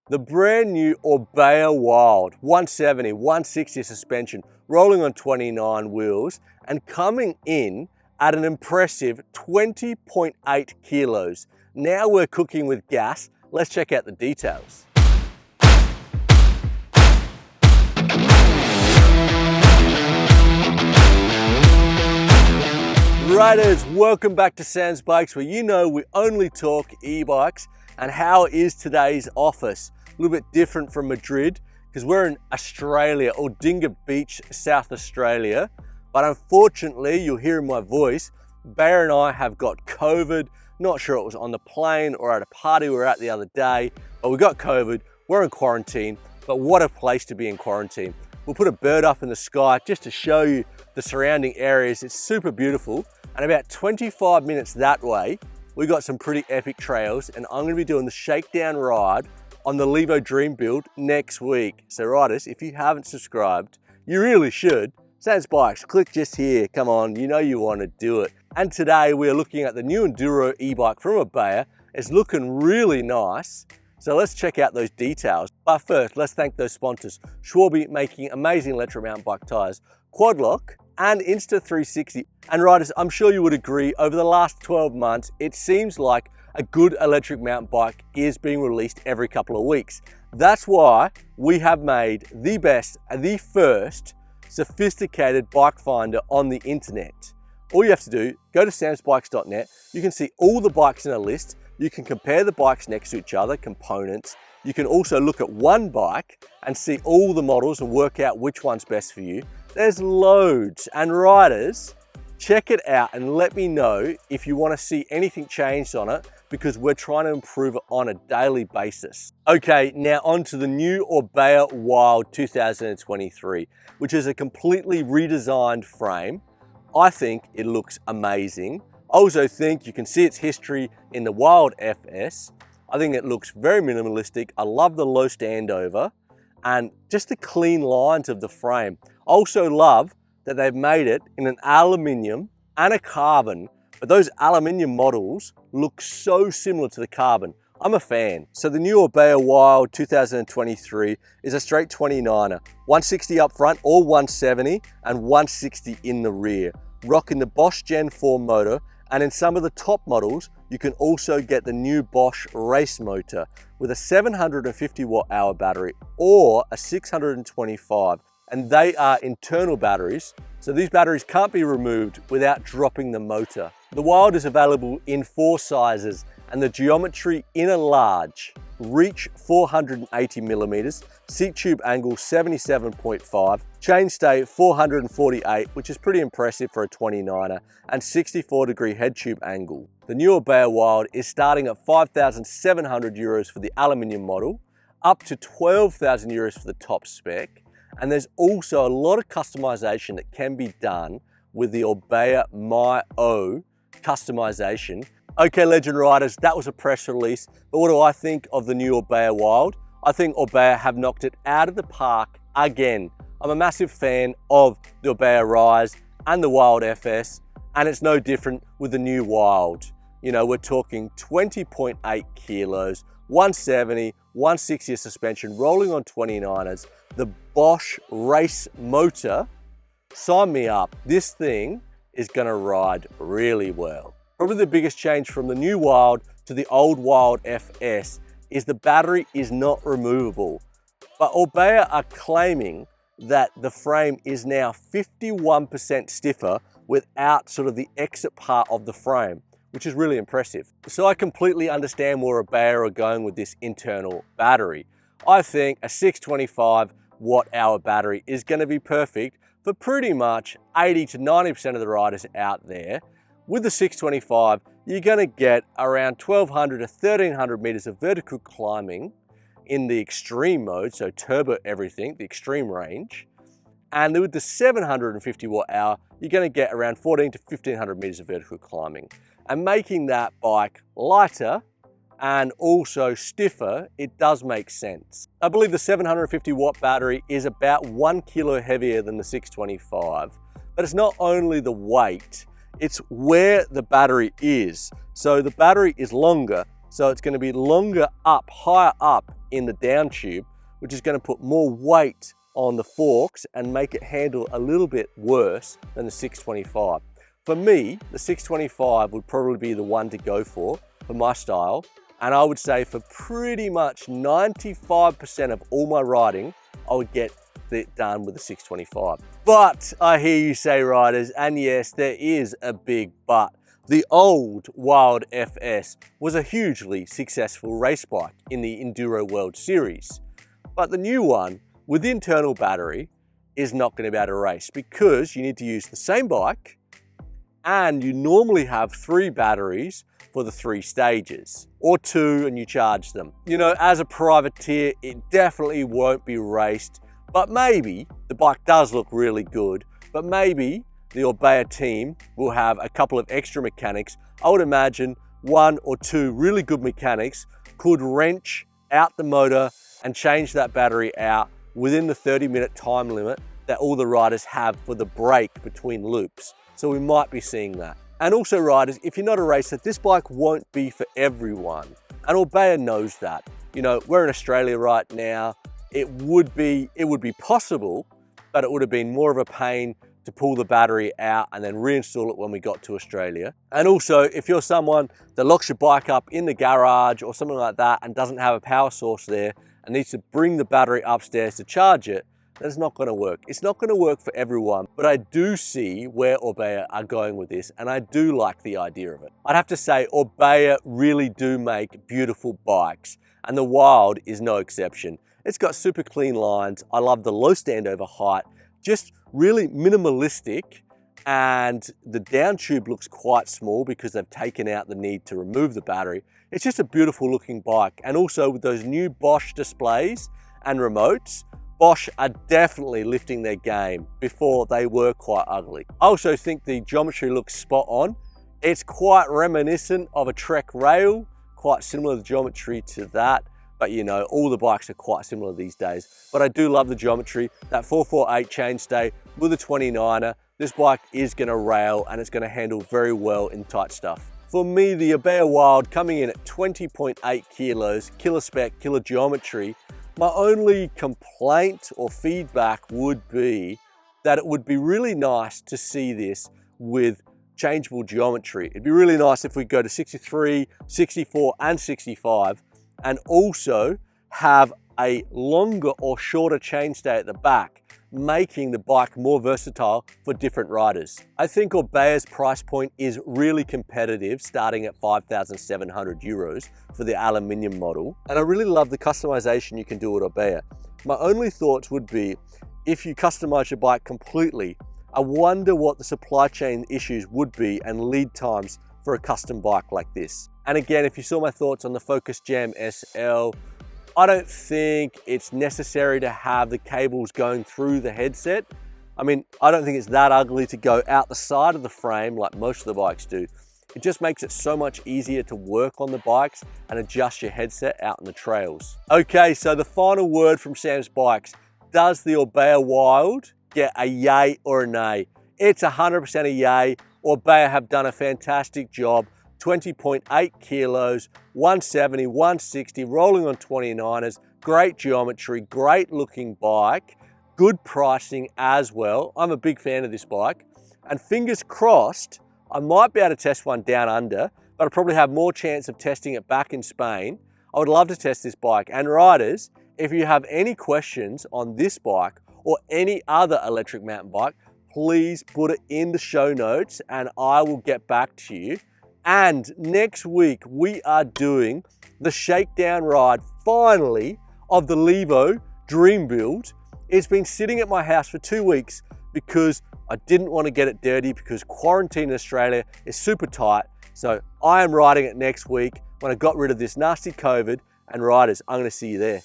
The brand new Orbea Wild 170, 160 suspension, rolling on 29 wheels and coming in at an impressive 20.8 kilos. Now we're cooking with gas. Let's check out the details. Riders, welcome back to Sans Bikes, where you know we only talk e-bikes. And how is today's office? A little bit different from Madrid because we're in Australia, or Dinga Beach, South Australia. But unfortunately, you'll hear in my voice, Bear and I have got COVID. Not sure it was on the plane or at a party we were at the other day, but we got COVID. We're in quarantine, but what a place to be in quarantine. We'll put a bird up in the sky just to show you the surrounding areas. It's super beautiful. And about 25 minutes that way, we got some pretty epic trails, and I'm gonna be doing the shakedown ride on the Levo Dream Build next week. So riders, if you haven't subscribed, you really should. Sans Bikes, click just here. Come on, you know you wanna do it. And today we are looking at the new Enduro e-bike from Orbea. It's looking really nice. So let's check out those details. But first, let's thank those sponsors. Schwalbe, making amazing electric mountain bike tires, Quadlock, and Insta360. And riders, I'm sure you would agree, over the last 12 months, it seems like a good electric mountain bike is being released every couple of weeks. That's why we have made the best, the first sophisticated bike finder on the internet. All you have to do, go to samsbikes.net. You can see all the bikes in a list. You can compare the bikes next to each other, components. You can also look at one bike and see all the models and work out which one's best for you. There's loads, and riders, check it out and let me know if you want to see anything changed on it, because we're trying to improve it on a daily basis. Okay, now on to the new Orbea Wild 2023, which is a completely redesigned frame. I think it looks amazing. I also think you can see its history in the Wild FS. I think it looks very minimalistic. I love the low standover and just the clean lines of the frame. I also love that they've made it in an aluminium and a carbon, but those aluminium models look so similar to the carbon. I'm a fan. So the new Orbea Wild 2023 is a straight 29er, 160 up front or 170 and 160 in the rear, rocking the Bosch Gen 4 motor. And in some of the top models, you can also get the new Bosch race motor with a 750 watt-hour battery or a 625. And they are internal batteries, so these batteries can't be removed without dropping the motor. The Wild is available in 4 sizes, and the geometry in a large, reach 480 millimeters, seat tube angle 77.5, chainstay 448, which is pretty impressive for a 29er, and 64-degree head tube angle. The new Orbea Wild is starting at 5,700 euros for the aluminium model, up to 12,000 euros for the top spec. And there's also a lot of customization that can be done with the Orbea My O customization. Okay, legend riders, that was a press release, but what do I think of the new Orbea Wild? I think Orbea have knocked it out of the park again. I'm a massive fan of the Orbea Rise and the Wild FS, and it's no different with the new Wild. You know, we're talking 20.8 kilos, 170, 160 suspension, rolling on 29ers, the Bosch race motor. Sign me up. This thing is gonna ride really well. Probably the biggest change from the new Wild to the old Wild FS is the battery is not removable. But Orbea are claiming that the frame is now 51% stiffer without sort of the exit part of the frame, which is really impressive. So I completely understand where Orbea are going with this internal battery. I think a 625 watt-hour battery is going to be perfect for pretty much 80 to 90% of the riders out there. With the 625, you're going to get around 1,200 to 1,300 meters of vertical climbing in the extreme mode, so turbo everything, the extreme range. And with the 750 watt-hour, you're going to get around 1,400 to 1,500 meters of vertical climbing. And making that bike lighter and also stiffer, it does make sense. I believe the 750 watt battery is about 1 kilo heavier than the 625, but it's not only the weight, it's where the battery is. So the battery is longer, so it's going to be longer up, higher up in the down tube, which is going to put more weight on the forks and make it handle a little bit worse than the 625. For me, the 625 would probably be the one to go for my style. And I would say for pretty much 95% of all my riding, I would get it done with the 625. But I hear you say, riders, and yes, there is a big but. The old Wild FS was a hugely successful race bike in the Enduro World Series. But the new one with the internal battery is not going to be able to race because you need to use the same bike and you normally have 3 batteries for the 3 stages, or 2 and you charge them. You know, as a privateer, it definitely won't be raced, but maybe the bike does look really good, but maybe the Orbea team will have a couple of extra mechanics. I would imagine 1 or 2 really good mechanics could wrench out the motor and change that battery out within the 30-minute time limit that all the riders have for the break between loops. So we might be seeing that. And also, riders, if you're not a racer, this bike won't be for everyone. And Orbea knows that. You know, we're in Australia right now. It would be possible, but it would have been more of a pain to pull the battery out and then reinstall it when we got to Australia. And also, if you're someone that locks your bike up in the garage or something like that and doesn't have a power source there and needs to bring the battery upstairs to charge it, that's not going to work. It's not going to work for everyone, but I do see where Orbea are going with this, and I do like the idea of it. I'd have to say Orbea really do make beautiful bikes, and the Wild is no exception. It's got super clean lines. I love the low standover height, just really minimalistic, and the down tube looks quite small because they've taken out the need to remove the battery. It's just a beautiful looking bike, and also with those new Bosch displays and remotes, Bosch are definitely lifting their game. Before they were quite ugly. I also think the geometry looks spot on. It's quite reminiscent of a Trek rail, quite similar to geometry to that. But you know, all the bikes are quite similar these days. But I do love the geometry, that 448 chainstay with a 29er. This bike is gonna rail and it's gonna handle very well in tight stuff. For me, the Orbea Wild coming in at 20.8 kilos, killer spec, killer geometry. My only complaint or feedback would be that it would be really nice to see this with changeable geometry. It'd be really nice if we go to 63, 64 and 65 and also have a longer or shorter chainstay at the back, making the bike more versatile for different riders. I think Orbea's price point is really competitive, starting at 5,700 euros for the aluminium model. And I really love the customization you can do with Orbea. My only thoughts would be, if you customize your bike completely, I wonder what the supply chain issues would be and lead times for a custom bike like this. And again, if you saw my thoughts on the Focus Jam SL, I don't think it's necessary to have the cables going through the headset. I mean, I don't think it's that ugly to go out the side of the frame like most of the bikes do. It just makes it so much easier to work on the bikes and adjust your headset out on the trails. Okay, so the final word from Sam's Bikes. Does the Orbea Wild get a yay or a nay? It's 100% a yay. Orbea have done a fantastic job. 20.8 kilos, 170, 160, rolling on 29ers, great geometry, great looking bike, good pricing as well. I'm a big fan of this bike, and fingers crossed, I might be able to test one down under, but I'll probably have more chance of testing it back in Spain. I would love to test this bike. And riders, if you have any questions on this bike or any other electric mountain bike, please put it in the show notes and I will get back to you. And next week, we are doing the shakedown ride, finally, of the Levo Dream Build. It's been sitting at my house for 2 weeks because I didn't want to get it dirty because quarantine in Australia is super tight. So I am riding it next week when I got rid of this nasty COVID. And riders, I'm going to see you there.